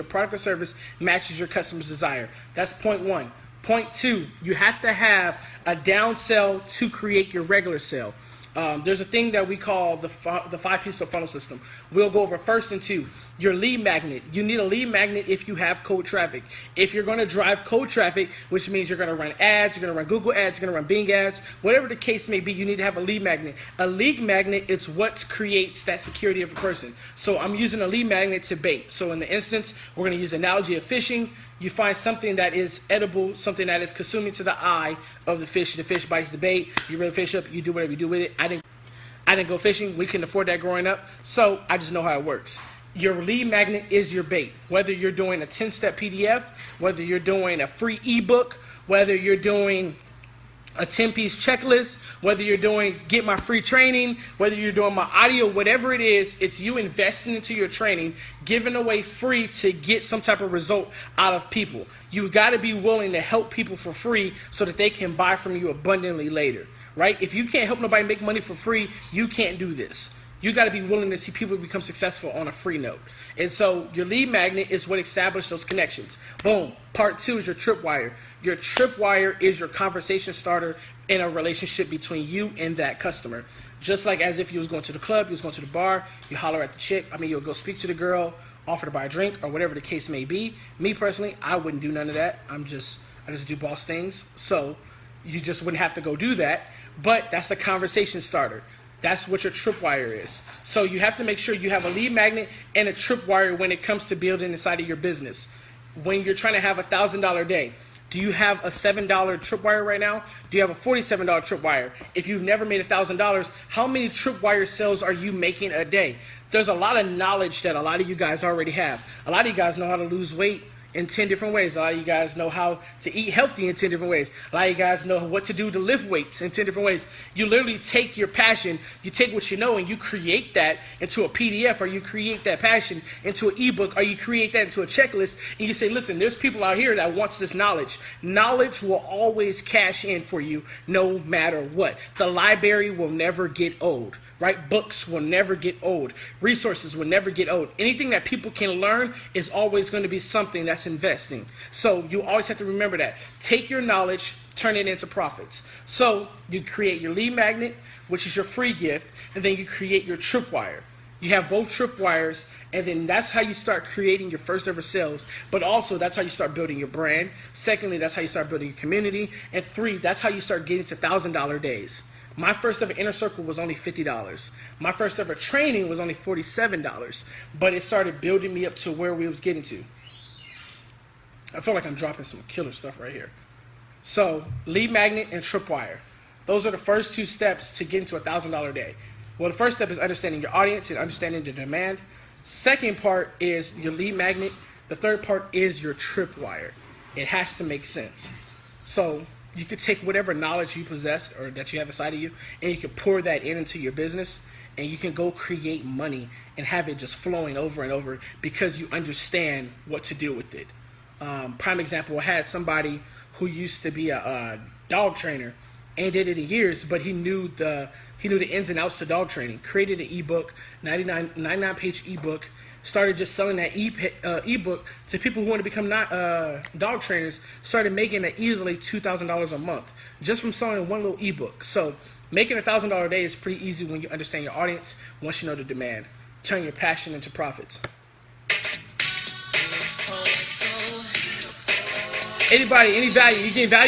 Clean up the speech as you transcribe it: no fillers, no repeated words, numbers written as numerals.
your product or service matches your customer's desire. That's point one. Point two, you have to have a down sell to create your regular sale. There's a thing that we call the 5-piece funnel system. We'll go over first and two. Your lead magnet. You need a lead magnet if you have cold traffic. If you're going to drive cold traffic, which means you're going to run ads, you're going to run Google ads, you're going to run Bing ads, whatever the case may be, you need to have a lead magnet. A lead magnet is what creates that security of a person. So I'm using a lead magnet to bait. So in the instance, we're going to use the analogy of fishing. You find something that is edible, something that is consuming to the eye of the fish. The fish bites the bait. You reel the fish up. You do whatever you do with it. I didn't go fishing. We couldn't afford that growing up. So I just know how it works. Your lead magnet is your bait. Whether you're doing a 10-step PDF, whether you're doing a free ebook, whether you're doing a 10-piece checklist, whether you're doing get my free training, whether you're doing my audio, whatever it is, it's you investing into your training, giving away free to get some type of result out of people. You've got to be willing to help people for free so that they can buy from you abundantly later, right? If you can't help nobody make money for free, you can't do this. You got to be willing to see people become successful on a free note. And so your lead magnet is what establishes those connections. Boom. Part two is your tripwire. Your tripwire is your conversation starter in a relationship between you and that customer. Just like as if you was going to the club, you was going to the bar, you holler at the chick. You'll go speak to the girl, offer to buy a drink, or whatever the case may be. Me personally, I wouldn't do none of that. I just do boss things. So you just wouldn't have to go do that. But that's the conversation starter. That's what your tripwire is. So you have to make sure you have a lead magnet and a tripwire when it comes to building inside of your business. When you're trying to have $1,000 day, do you have a $7 tripwire right now? Do you have a $47 tripwire? If you've never made $1,000, how many tripwire sales are you making a day? There's a lot of knowledge that a lot of you guys already have. A lot of you guys know how to lose weight in 10 different ways. A lot of you guys know how to eat healthy in 10 different ways. A lot of you guys know what to do to lift weights in 10 different ways. You literally take your passion, you take what you know, and you create that into a PDF, or you create that passion into an ebook, or you create that into a checklist, and you say, listen, there's people out here that wants this knowledge. Knowledge will always cash in for you no matter what. The library will never get old. Right? Books will never get old. Resources will never get old. Anything that people can learn is always going to be something that's investing. So you always have to remember that. Take your knowledge, turn it into profits. So you create your lead magnet, which is your free gift, and then you create your tripwire. You have both tripwires, and then that's how you start creating your first ever sales. But also, that's how you start building your brand. Secondly, that's how you start building your community. And three, that's how you start getting to $1,000 days. My first ever inner circle was only $50. My first ever training was only $47, but it started building me up to where we was getting to. I feel like I'm dropping some killer stuff right here. So lead magnet and tripwire. Those are the first two steps to get into a $1,000 day. Well, the first step is understanding your audience and understanding the demand. Second part is your lead magnet. The third part is your tripwire. It has to make sense. So you could take whatever knowledge you possess or that you have inside of you, and you can pour that into your business, and you can go create money and have it just flowing over and over because you understand what to do with it. Prime example, I had somebody who used to be a dog trainer and did it in years, but he knew the ins and outs to dog training. Created an ebook, 99-page ebook. Started just selling that ebook to people who want to become dog trainers. Started making it easily $2,000 a month just from selling one little ebook. So making $1,000 a day is pretty easy when you understand your audience. Once you know the demand, turn your passion into profits. Anybody, any value? You getting value?